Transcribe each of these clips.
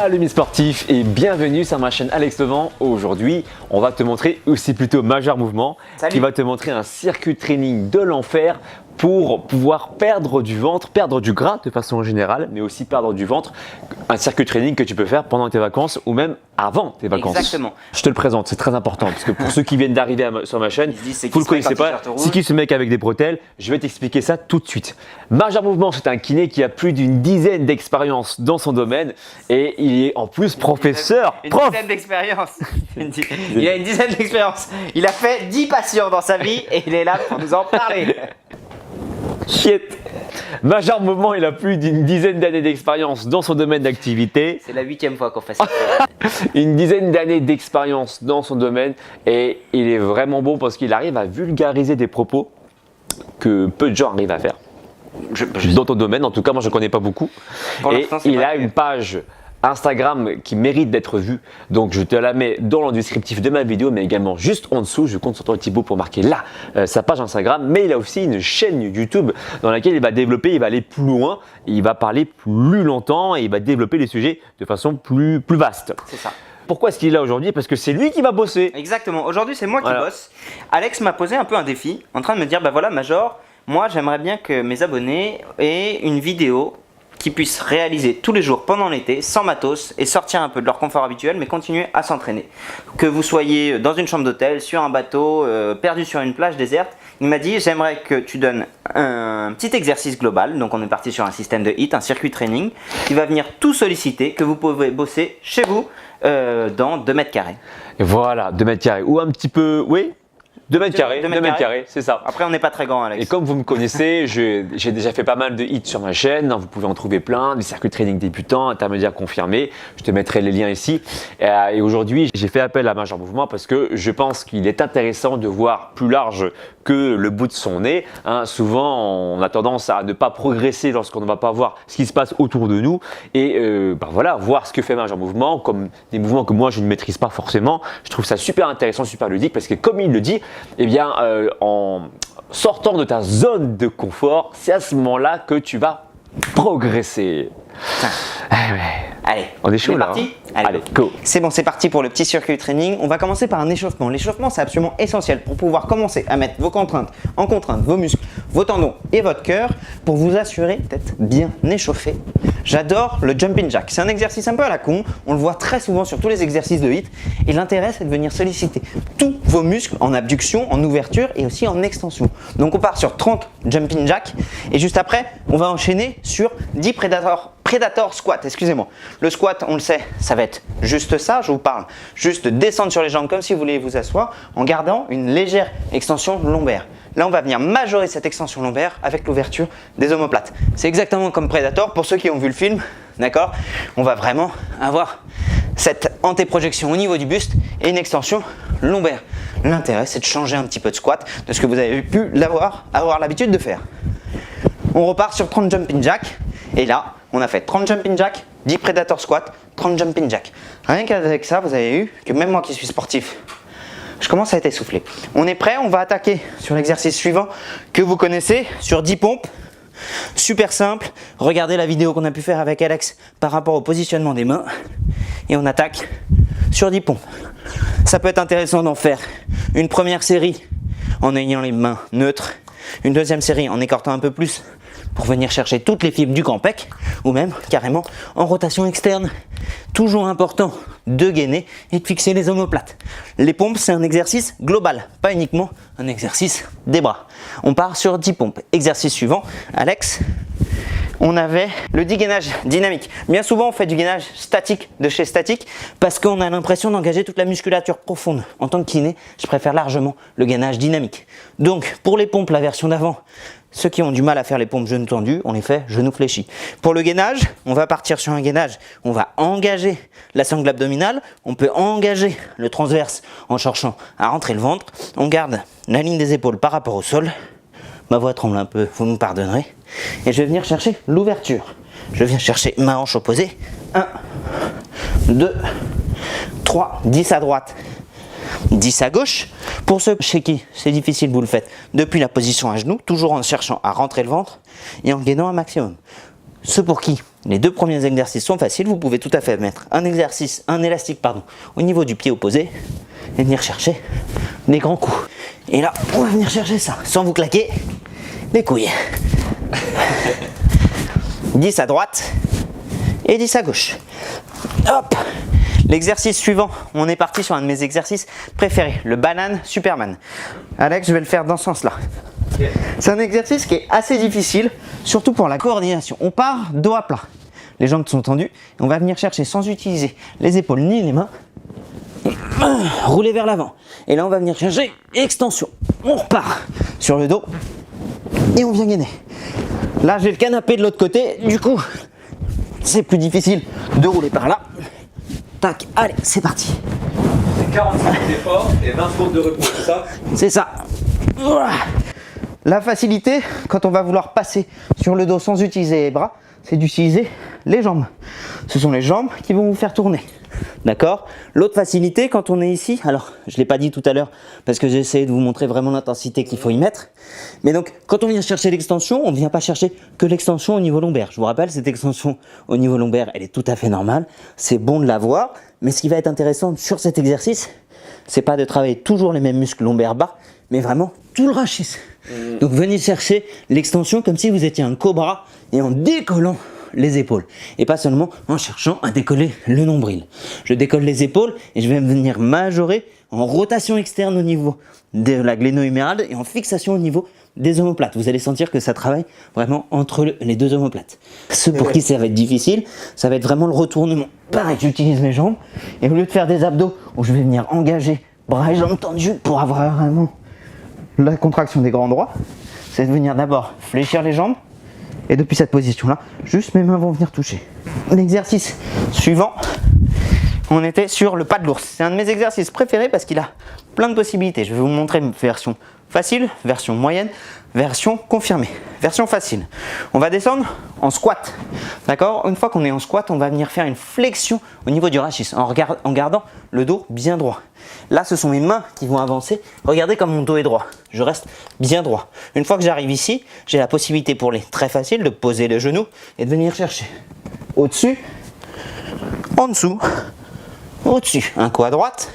Salut mes sportifs et bienvenue sur ma chaîne Alex Levent. Aujourd'hui, on va te montrer, ou c'est plutôt Major Mouvement, qui va te montrer un circuit training de l'enfer pour pouvoir perdre du ventre, perdre du gras de façon générale, mais aussi perdre du ventre. Un circuit training que tu peux faire pendant tes vacances ou même avant tes vacances. Exactement. Je te le présente, c'est très important parce que pour ceux qui viennent d'arriver sur ma chaîne, vous ne le connaissez pas, c'est qui ce mec avec des bretelles? Je vais t'expliquer ça tout de suite. Major Mouvement, c'est un kiné qui a plus d'une dizaine d'expériences dans son domaine et il est en plus professeur. Une dizaine d'expérience. Il a une dizaine d'expérience. Il a fait 10 patients dans sa vie et il est là pour nous en parler. Shit. Major Mouvement, il a plus d'une dizaine d'années d'expérience dans son domaine d'activité. C'est la 8e fois qu'on fait ça. Une dizaine d'années d'expérience dans son domaine et il est vraiment bon parce qu'il arrive à vulgariser des propos que peu de gens arrivent à faire. Dans ton domaine, en tout cas, moi je ne connais pas beaucoup. Et il a une page Instagram qui mérite d'être vue. Donc je te la mets dans le descriptif de ma vidéo, mais également juste en dessous. Je compte sur toi Thibaut pour marquer là sa page Instagram. Mais il a aussi une chaîne YouTube dans laquelle il va développer, il va aller plus loin, il va parler plus longtemps et il va développer les sujets de façon plus vaste. C'est ça. Pourquoi est-ce qu'il est là aujourd'hui? Parce que c'est lui qui va bosser. Exactement. Aujourd'hui, c'est moi qui bosse. Alex m'a posé un peu un défi en train de me dire, bah voilà Major, moi j'aimerais bien que mes abonnés aient une vidéo qui puissent réaliser tous les jours pendant l'été sans matos et sortir un peu de leur confort habituel mais continuer à s'entraîner. Que vous soyez dans une chambre d'hôtel, sur un bateau, perdu sur une plage déserte, il m'a dit j'aimerais que tu donnes un petit exercice global. Donc on est parti sur un système de HIIT, un circuit training qui va venir tout solliciter, que vous pouvez bosser chez vous dans 2 mètres carrés. Et voilà, 2 mètres carrés ou un petit peu, oui, 2 mètres carrés, 2 mètres carrés, c'est ça. Après, on n'est pas très grand, Alex. Et comme vous me connaissez, j'ai déjà fait pas mal de hits sur ma chaîne. Vous pouvez en trouver plein, des circuits training débutants, intermédiaires confirmés. Je te mettrai les liens ici. Et aujourd'hui, j'ai fait appel à Major Mouvement parce que je pense qu'il est intéressant de voir plus large que le bout de son nez. Souvent, on a tendance à ne pas progresser lorsqu'on ne va pas voir ce qui se passe autour de nous. Et voilà, voir ce que fait Major Mouvement, comme des mouvements que moi je ne maîtrise pas forcément. Je trouve ça super intéressant, super ludique parce que comme il le dit, eh bien, en sortant de ta zone de confort, c'est à ce moment-là que tu vas progresser. Allez, on est chaud là. Parti Allez, go. C'est bon, c'est parti pour le petit circuit training. On va commencer par un échauffement. L'échauffement, c'est absolument essentiel pour pouvoir commencer à mettre vos contraintes en contrainte, vos muscles, vos tendons et votre cœur pour vous assurer d'être bien échauffé. J'adore le jumping jack. C'est un exercice un peu à la con. On le voit très souvent sur tous les exercices de HIIT. Et l'intérêt, c'est de venir solliciter tous vos muscles en abduction, en ouverture et aussi en extension. Donc on part sur 30 jumping jack et juste après, on va enchaîner sur 10 Predator squat, excusez-moi. Le squat, on le sait, ça va être juste ça. Je vous parle juste de descendre sur les jambes comme si vous voulez vous asseoir en gardant une légère extension lombaire. Là, on va venir majorer cette extension lombaire avec l'ouverture des omoplates. C'est exactement comme Predator pour ceux qui ont vu le film, d'accord? On va vraiment avoir cette antéprojection au niveau du buste et une extension lombaire. L'intérêt, c'est de changer un petit peu de squat de ce que vous avez pu avoir l'habitude de faire. On repart sur 30 jumping jack et là, on a fait 30 jumping jack, 10 Predator squat, 30 jumping jack. Rien qu'avec ça, vous avez vu que même moi qui suis sportif, je commence à être essoufflé. On est prêt, on va attaquer sur l'exercice suivant que vous connaissez, sur 10 pompes. Super simple, regardez la vidéo qu'on a pu faire avec Alex par rapport au positionnement des mains. Et on attaque sur 10 pompes. Ça peut être intéressant d'en faire une première série en ayant les mains neutres, une deuxième série en écartant un peu plus pour venir chercher toutes les fibres du grand pec, ou même carrément en rotation externe. Toujours important de gainer et de fixer les omoplates. Les pompes, c'est un exercice global, pas uniquement un exercice des bras. On part sur 10 pompes. Exercice suivant, Alex, on avait le dégainage dynamique. Bien souvent, on fait du gainage statique de chez statique parce qu'on a l'impression d'engager toute la musculature profonde. En tant que kiné, je préfère largement le gainage dynamique. Donc, pour les pompes, la version d'avant, ceux qui ont du mal à faire les pompes genoux tendus, on les fait genoux fléchis. Pour le gainage, on va partir sur un gainage, on va engager la sangle abdominale, on peut engager le transverse en cherchant à rentrer le ventre, on garde la ligne des épaules par rapport au sol. Ma voix tremble un peu, vous me pardonnerez. Et je vais venir chercher l'ouverture. Je viens chercher ma hanche opposée. 1, 2, 3, 10 à droite, 10 à gauche. Pour ceux chez qui c'est difficile, vous le faites depuis la position à genoux, toujours en cherchant à rentrer le ventre et en gainant un maximum. Ceux pour qui les 2 premiers exercices sont faciles, vous pouvez tout à fait mettre un élastique au niveau du pied opposé et venir chercher des grands coups. Et là, on va venir chercher ça sans vous claquer les couilles. 10 à droite et 10 à gauche. Hop. L'exercice suivant, on est parti sur un de mes exercices préférés, le banane Superman. Alex, je vais le faire dans ce sens-là. Okay. C'est un exercice qui est assez difficile, surtout pour la coordination. On part dos à plat, les jambes sont tendues, et on va venir chercher sans utiliser les épaules ni les mains, rouler vers l'avant. Et là, on va venir chercher extension. On repart sur le dos et on vient gainer. Là, j'ai le canapé de l'autre côté, du coup, c'est plus difficile de rouler par là. Tac, allez, c'est parti. C'est 40 secondes d'effort et 20 secondes de repos, c'est ça? C'est ça. La facilité, quand on va vouloir passer sur le dos sans utiliser les bras, c'est d'utiliser les jambes. Ce sont les jambes qui vont vous faire tourner. D'accord? L'autre facilité, quand on est ici, alors je ne l'ai pas dit tout à l'heure parce que j'ai essayé de vous montrer vraiment l'intensité qu'il faut y mettre. Mais donc, quand on vient chercher l'extension, on ne vient pas chercher que l'extension au niveau lombaire. Je vous rappelle, cette extension au niveau lombaire, elle est tout à fait normale. C'est bon de l'avoir. Mais ce qui va être intéressant sur cet exercice, c'est pas de travailler toujours les mêmes muscles lombaires bas, mais vraiment tout le rachis. Donc venez chercher l'extension comme si vous étiez un cobra et en décollant les épaules et pas seulement en cherchant à décoller le nombril. Je décolle les épaules et je vais venir majorer en rotation externe au niveau de la gléno-humérale et en fixation au niveau des omoplates. Vous allez sentir que ça travaille vraiment entre les 2 omoplates. Ceux pour qui ça va être difficile, ça va être vraiment le retournement. Pareil, j'utilise mes jambes et au lieu de faire des abdos où je vais venir engager bras et jambes tendus pour avoir vraiment la contraction des grands droits, c'est de venir d'abord fléchir les jambes et depuis cette position-là, juste mes mains vont venir toucher. L'exercice suivant, on était sur le pas de l'ours. C'est un de mes exercices préférés parce qu'il a plein de possibilités. Je vais vous montrer une version facile, version moyenne, version confirmée. Version facile. On va descendre en squat. D'accord? Une fois qu'on est en squat, on va venir faire une flexion au niveau du rachis en gardant le dos bien droit. Là, ce sont mes mains qui vont avancer. Regardez comme mon dos est droit. Je reste bien droit. Une fois que j'arrive ici, j'ai la possibilité pour les très faciles de poser le genou et de venir chercher au-dessus, en dessous, au-dessus. Un coup à droite,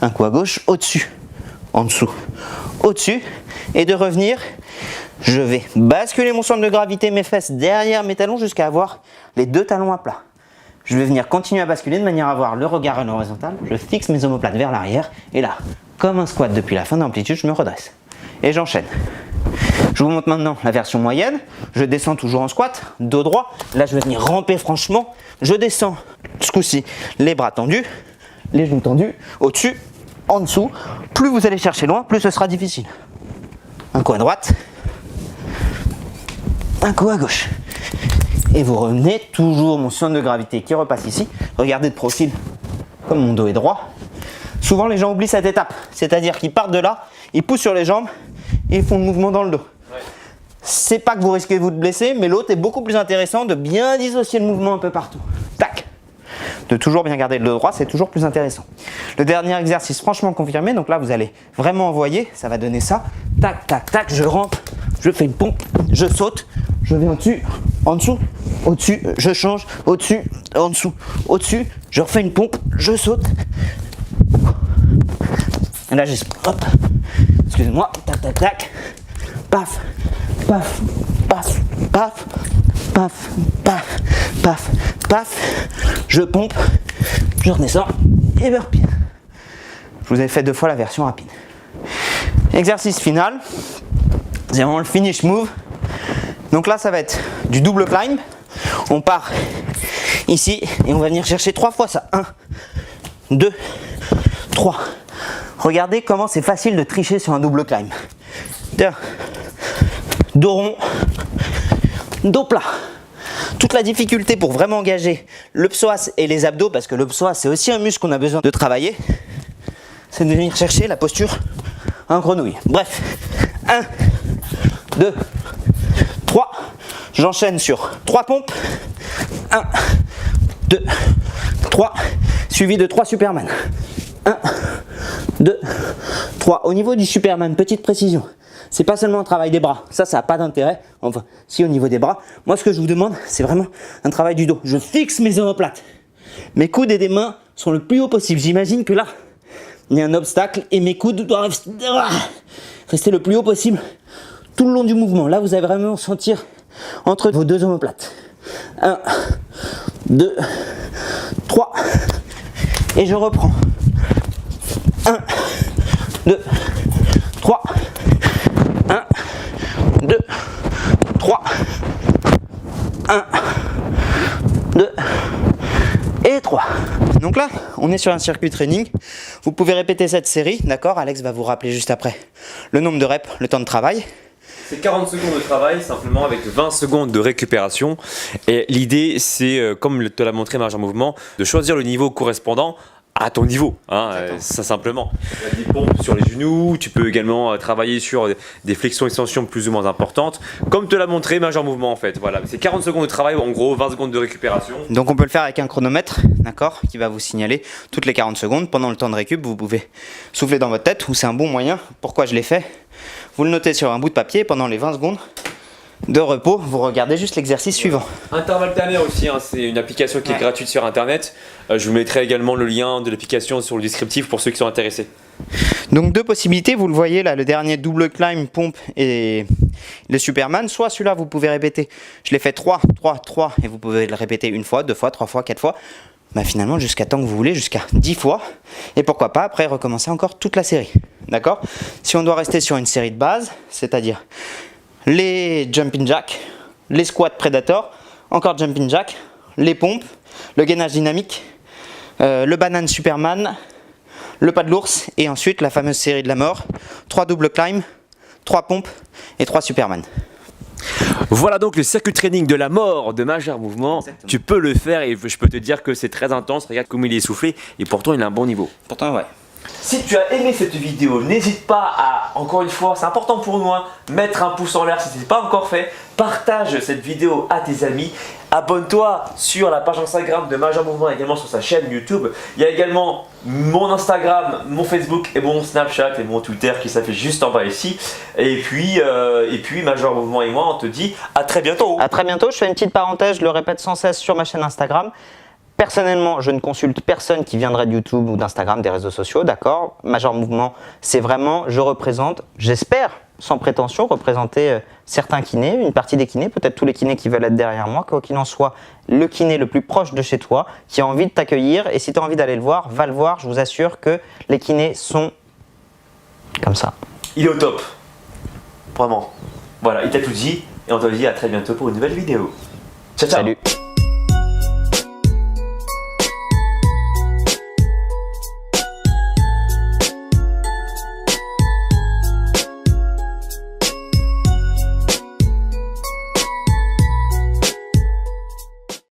un coup à gauche, au-dessus, en dessous, au-dessus. Et de revenir, je vais basculer mon centre de gravité, mes fesses derrière mes talons jusqu'à avoir les 2 talons à plat. Je vais venir continuer à basculer de manière à avoir le regard à l'horizontale. Je fixe mes omoplates vers l'arrière. Et là, comme un squat depuis la fin d'amplitude, je me redresse. Et j'enchaîne. Je vous montre maintenant la version moyenne. Je descends toujours en squat, dos droit. Là, je vais venir ramper franchement. Je descends, ce coup-ci, les bras tendus, les genoux tendus, au-dessus, en dessous. Plus vous allez chercher loin, plus ce sera difficile. Un coup à droite, un coup à gauche. Et vous revenez, toujours mon centre de gravité qui repasse ici. Regardez de profil, comme mon dos est droit. Souvent, les gens oublient cette étape. C'est-à-dire qu'ils partent de là, ils poussent sur les jambes et ils font le mouvement dans le dos. Ouais. C'est pas que vous risquez vous de blesser, mais l'autre est beaucoup plus intéressant de bien dissocier le mouvement un peu partout. Tac! De toujours bien garder le dos droit, c'est toujours plus intéressant. Le dernier exercice, franchement confirmé. Donc là, vous allez vraiment envoyer. Ça va donner ça. Tac, tac, tac. Je rampe, je fais une pompe, je saute, je vais au-dessus, en dessous, au-dessus, je change, au-dessus, en dessous, au-dessus, je refais une pompe, je saute. Et là, hop, excusez-moi, tac, tac, tac, paf, paf, paf, paf, paf, paf, paf, paf, je pompe, je redescends et burpee. Je vous ai fait 2 fois la version rapide. Exercice final, c'est vraiment le finish move. Donc là, ça va être du double climb. On part ici et on va venir chercher 3 fois ça. 1, 2, 3. Regardez comment c'est facile de tricher sur un double climb. Dos rond, dos plat. Toute la difficulté pour vraiment engager le psoas et les abdos, parce que le psoas c'est aussi un muscle qu'on a besoin de travailler, c'est de venir chercher la posture en grenouille. Bref, 1, 2, 3, j'enchaîne sur 3 pompes, 1, 2, 3, suivi de 3 Superman, 1, 2, 3. Au niveau du Superman, petite précision. C'est pas seulement un travail des bras. Ça n'a pas d'intérêt. Enfin, si au niveau des bras. Moi, ce que je vous demande, c'est vraiment un travail du dos. Je fixe mes omoplates. Mes coudes et des mains sont le plus haut possible. J'imagine que là, il y a un obstacle et mes coudes doivent rester le plus haut possible tout le long du mouvement. Là, vous allez vraiment sentir entre vos deux omoplates. 1, 2, 3. Et je reprends. 1, 2, 3. 1, 2, 3. 1, 2 et 3. Donc là, on est sur un circuit training. Vous pouvez répéter cette série, d'accord? Alex va vous rappeler juste après le nombre de reps, le temps de travail. C'est 40 secondes de travail, simplement avec 20 secondes de récupération. Et l'idée, c'est, comme te l'a montré Marge en Mouvement, de choisir le niveau correspondant à ton niveau, hein, ça simplement. Tu as des pompes sur les genoux, tu peux également travailler sur des flexions-extensions plus ou moins importantes, comme te l'a montré Marge en Mouvement en fait. Voilà, c'est 40 secondes de travail, en gros 20 secondes de récupération. Donc on peut le faire avec un chronomètre, d'accord, qui va vous signaler toutes les 40 secondes. Pendant le temps de récup, vous pouvez souffler dans votre tête, ou c'est un bon moyen. Pourquoi je l'ai fait? Vous le notez sur un bout de papier, pendant les 20 secondes de repos, vous regardez juste l'exercice suivant. Intervalle Timer aussi, hein, c'est une application qui est gratuite sur internet. Je vous mettrai également le lien de l'application sur le descriptif pour ceux qui sont intéressés. Donc deux possibilités, vous le voyez là, le dernier double climb, pompe et le Superman. Soit celui-là vous pouvez répéter, je l'ai fait 3, 3, 3 et vous pouvez le répéter une fois, 2 fois, 3 fois, 4 fois. Bah finalement jusqu'à temps que vous voulez, jusqu'à 10 fois. Et pourquoi pas après recommencer encore toute la série. D'accord? Si on doit rester sur une série de base, c'est-à-dire les jumping jacks, les squats predator, encore jumping jack, les pompes, le gainage dynamique, le banane Superman, le pas de l'ours et ensuite la fameuse série de la mort, 3 double climb, 3 pompes et 3 Superman. Voilà donc le circuit training de la mort de Majeur Mouvement. Exactement. Tu peux le faire et je peux te dire que c'est très intense. Regarde comme il est essoufflé et pourtant il a un bon niveau. Pourtant ouais. Si tu as aimé cette vidéo, n'hésite pas à, encore une fois, c'est important pour nous, mettre un pouce en l'air si ce n'est pas encore fait. Partage cette vidéo à tes amis. Abonne-toi sur la page Instagram de Majeur Mouvement, également sur sa chaîne YouTube. Il y a également mon Instagram, mon Facebook et mon Snapchat et mon Twitter qui s'affiche juste en bas ici. Et puis Majeur Mouvement et moi, on te dit à très bientôt. À très bientôt. Je fais une petite parenthèse, je le répète sans cesse sur ma chaîne Instagram. Personnellement, je ne consulte personne qui viendrait de YouTube ou d'Instagram, des réseaux sociaux, d'accord? Majeur Mouvement, c'est vraiment, je représente, j'espère, sans prétention, représenter certains kinés, une partie des kinés, peut-être tous les kinés qui veulent être derrière moi, quoi qu'il en soit, le kiné le plus proche de chez toi, qui a envie de t'accueillir, et si tu as envie d'aller le voir, va le voir, je vous assure que les kinés sont comme ça. Il est au top, vraiment. Voilà, il t'a tout dit, et on te dit à très bientôt pour une nouvelle vidéo. Ciao, ciao. Salut.